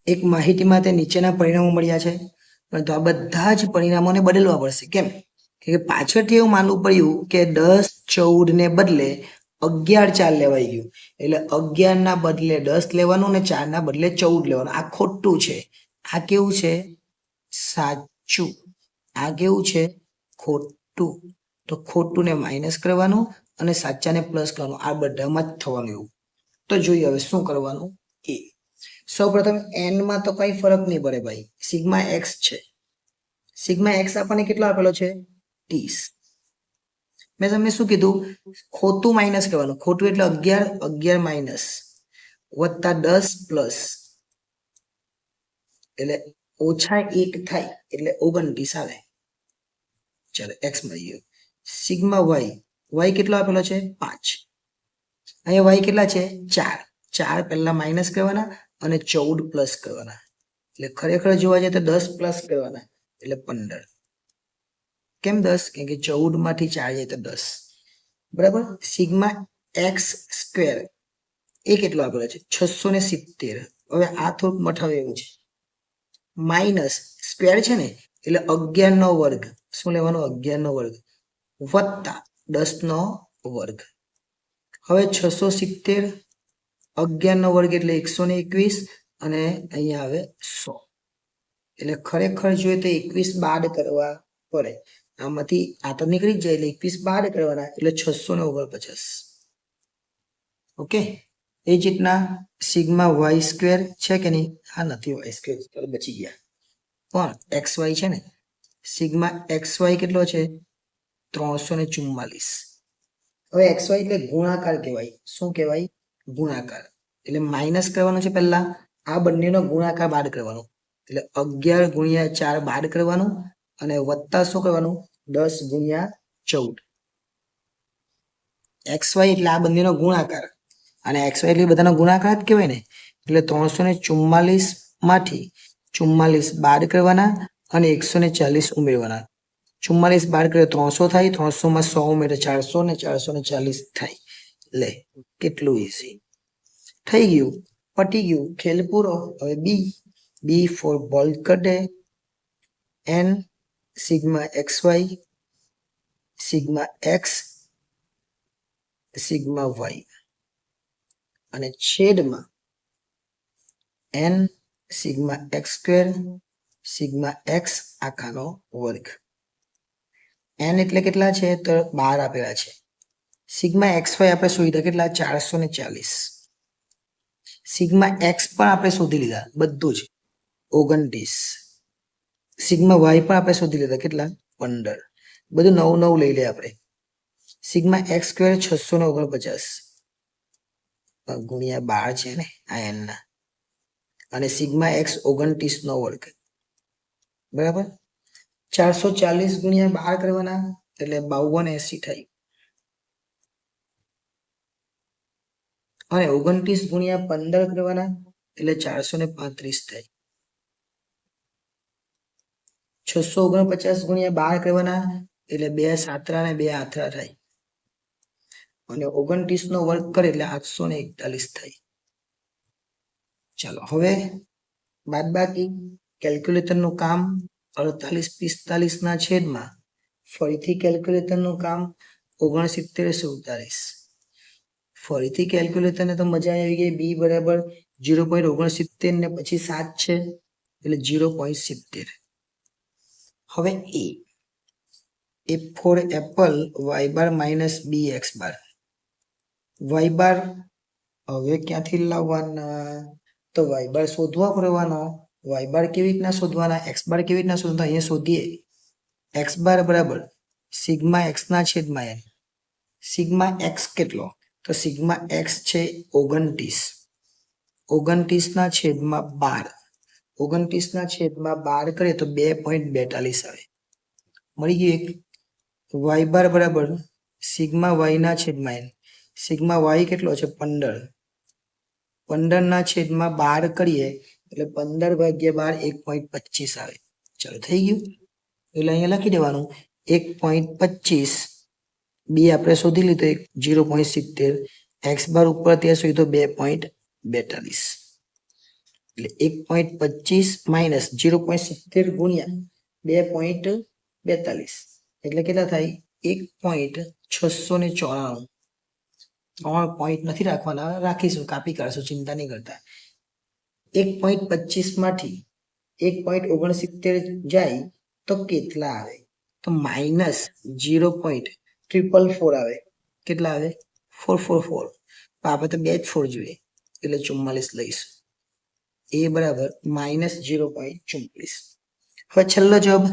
એક માહિતીમાં તે નીચેના પરિણામો મળ્યા છે, પરંતુ આ બધા જ પરિણામોને બદલવા પડશે. કેમ કે પાછળથી એવું માનવું પડ્યું કે 10 14 ને બદલે 11 4 લેવાઈ ગયું, એટલે 11 ના બદલે 10 લેવાનું ને 4 ના બદલે 14 લેવાનું. આ ખોટું છે. આ કેવું છે? સાચું. આ કેવું છે? ખોટું. તો ખોટું ને માઇનસ કરવાનું અને સાચાને પ્લસ કરવાનું. આ બધામાં જ થવાનું એવું. તો જોઈએ હવે શું કરવાનું એ. સૌપ્રથમ n માં તો કઈ ફરક નહીં પડે ભાઈ, સિગ્મા x છે. સિગ્મા x આપણને કેટલો આપેલો છે? 30. મેં તમને શું કીધું? ખોટું માઇનસ કરવાનું. ખોટું એટલે 11 11 માઇનસ વત્તા 10 પ્લસ, એટલે ઓછા 1 થાય એટલે 29 આવે. ચાલો x મળી ગયો. સિગ્મા y કેટલો આપેલો છે? 5. અહીંયા y કેટલા છે? 4. 4 પહેલા માઇનસ કરવાના અને 14 પ્લસ કરવાના, એટલે ખરેખર જોવા જાય તો 10 પ્લસ કરવાના, એટલે 15. કેમ 10? કેમ કે 14 માંથી 4 જાય તો 10. બરાબર. સિગ્મા x સ્ક્વેર એ કેટલો આપેલો છે? 670. હવે આ થોડુંક મઠાવે એવું છે. માઇનસ સ્ક્વેર છે ને, એટલે 11 નો વર્ગ. શું લેવાનું? 11 નો વર્ગ વત્તા 10 નો વર્ગ. હવે 670 11 નો વર્ગ એટલે 121 અને અહીંયા આવે 100. એટલે ખરેખર જોઈએ તો 21 બાદ કરવા પડે. આમાંથી આ તો નીકળી જ જાય એટલે 21 બાદ કરવાના, એટલે 649. ઓકે. એ જ રીતના સિગ્મા વાય સ્ક્વેર છે કે નહીં? હા, નથી વાય સ્ક્વેર, ચાલો બચી ગયા. પણ એક્સ વાય છે ને, સિગ્મા એક્સ વાય કેટલો છે? 344. હવે એક્સ વાય એટલે ગુણાકાર કહેવાય. શું કહેવાય? ગુણાકાર. એટલે માઇનસ કરવાનું છે પહેલા, આ બંનેનો ગુણાકાર બાદ કરવાનો, એટલે 11 ગુણ્યા 4 બાદ કરવાનું અને વત્તા શું કરવાનું? 10 ગુણ્યા 14. એક્સ વાય એટલે આ બંનેનો ગુણાકાર, અને એક્સ વાય એટલે બધાનો ગુણાકાર જ કહેવાય ને. એટલે 344 માંથી 44 બાદ કરવાના અને 140 ઉમેરવાના. 44 બાદ કરે 300 થાય, 300 માં 100 ઉમેરે 400 ને 440 થાય. લે, કેટલું ઈઝી થઈ ગયું. પટી ગયું, ખેલ પૂરો. હવે બી ફોર બોલ કટે. n sigma x y, sigma x, sigma y, અને છેદમાં n sigma x square, sigma x આખાનો વર્ગ. n એટલે કેટલા છે? તો 12 આપેલા છે. સિગ્મા એક્સ વાય આપણે શોધ્યા કેટલા? 440. સિગ્મા એક્સ પણ આપણે શોધી લીધા, બધું જ 29. સિગ્મા વાય પણ આપણે શોધી લીધા, કેટલા? 15. બધું નવું નવું લઈ લે આપણે. સિગ્મા એક્સ સ્ક્વેર 649 ગુણ્યા 12 છે ને આ n ના, અને સિગ્મા એક્સ 29 નો વર્ગ. બરાબર. 440 ગુણ્યા 12 કરવાના, એટલે 5280 થાય. અને 29 ગુણ્યા 15 કરવાના, એટલે 435 થાય. 649 ગુણ્યા 12 કરવાના, એટલે 2 સાતરા ને 2 આથરા થાય. અને 29 નો વર્ગ કરે એટલે 841 થાય. ચાલો હવે બાદબાકી કેલ્ક્યુલેટરનું કામ 48 45 ના છેદમાં ફરીથી કેલ્ક્યુલેટરનું કામ 69 ફરીથી કેલ્ક્યુલેટરને તો મજા આવી ગઈ. બી બરાબર 0.69 ને પછી 7 છે એટલે 0.70. હવે a for apple y bar minus b x bar. Y bar હવે ક્યાંથી લાવવાના? તો વાય બાર શોધવા પડવાનો. વાય બાર કેવી રીતના શોધવાના? એક્સ બાર કેવી રીતના શોધવાના? અહીંયા શોધીએ. એક્સ બાર બરાબર સિગ્મા એક્સ ના છેદમાં n. સિગ્મા એક્સ કેટલો? તો સિગ્મા એક્સ છે 29. 29 ના છેદમાં 12. 29 ના છેદમાં 12 કરીએ તો 2.42 આવે. મળી ગયું એક. વાય બાર બરાબર સિગ્મા વાય ના છેદમાં n. સિગ્મા વાય કેટલો છે? 15. 15 ના છેદમાં 12 કરીએ એટલે 15 ભાગ્યા 12 1.25 આવે. ચાલો થઈ ગયું. એટલે અહીંયા લખી દેવાનું 1.25. બી આપણે શોધી લીધો 0.70. એક્સ બાર ઉપર ત્યાં શોધ્યો 2.42. એટલે 1.25 માઇનસ 0.70 ગુણ્યા 2.42 એટલે કેટલા થાય 1.694. 3 પોઈન્ટ નથી રાખવાના, રાખીશું, કાપી કાઢશું, ચિંતા નહીં કરતા. 1.25 માંથી 1.69 જાય તો કેટલા આવે? તો માઇનસ 0.444 આવે. કેટલા આવે? 444. આપણે તો 2 જ 4 જોઈએ એટલે 44 લઈશું. એ બરાબર માઇનસ 0.44. હવે છેલ્લો જવાબ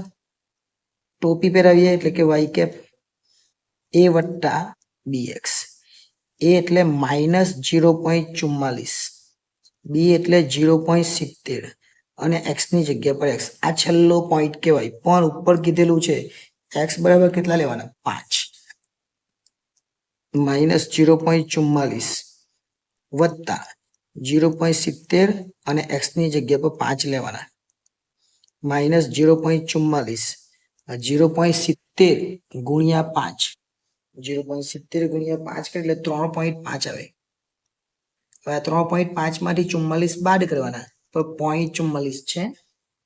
ટોપી પહેરાવીએ એટલે કે વાય કેપ એ વત્તા બીએક્સ. એ એટલે માઇનસ 0.44, બી એટલે 0.70 અને એક્સ ની જગ્યા પર એક્સ. આ છેલ્લો પોઈન્ટ કહેવાય, પણ ઉપર કીધેલું છે એક્સ બરાબર કેટલા લેવાના? 5. માઇનસ 0.44 વત્તા 0.70 અને એક્સ ની જગ્યા પર 5 લેવાના. માઇનસ 0.44 0.70 ગુણ્યા 5. 0.70 ગુણ્યા 5 એટલે 3.5 આવે. હવે 3.5 માંથી 44 બાદ કરવાના, તો 0.44 છે,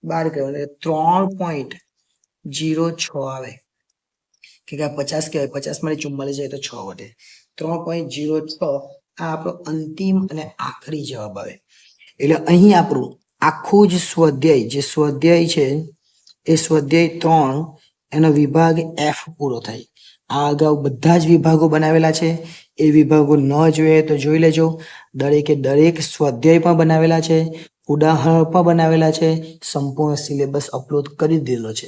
બાદ કરવાના 3.06 આવે. કે 50 કહેવાય, 50 માંથી 44 જાય તો 6 વધે. 3.06 આ આપણો અંતિમ અને આખરી જવાબ આવે. એટલે અહીં આપણું આખું જ સ્વાધ્યાય, જે સ્વાધ્યાય છે એ સ્વાધ્યાય 3 એનો વિભાગ એફ પૂરો થાય. આ અગાઉ બધા જ વિભાગો બનાવેલા છે, એ વિભાગો ન જોઈએ તો જોઈ લેજો. દરેકે દરેક સ્વાધ્યાય પણ બનાવેલા છે, ઉદાહરણ પણ બનાવેલા છે, સંપૂર્ણ સિલેબસ અપલોડ કરી દીધેલો છે.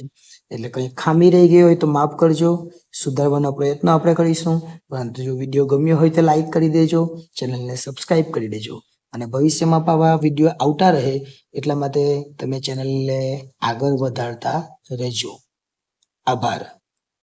એટલે કંઈ ખામી રહી ગઈ હોય તો માફ કરજો, સુધારવાનો પ્રયત્ન આપણે કરીશું. પરંતુ જો વિડીયો ગમ્યો હોય તો લાઈક કરી દેજો, ચેનલને સબસ્ક્રાઇબ કરી દેજો, અને ભવિષ્યમાં પણ આવા વિડીયો આવતા રહે એટલા માટે તમે ચેનલને આગળ વધારતા રહેજો. આભાર.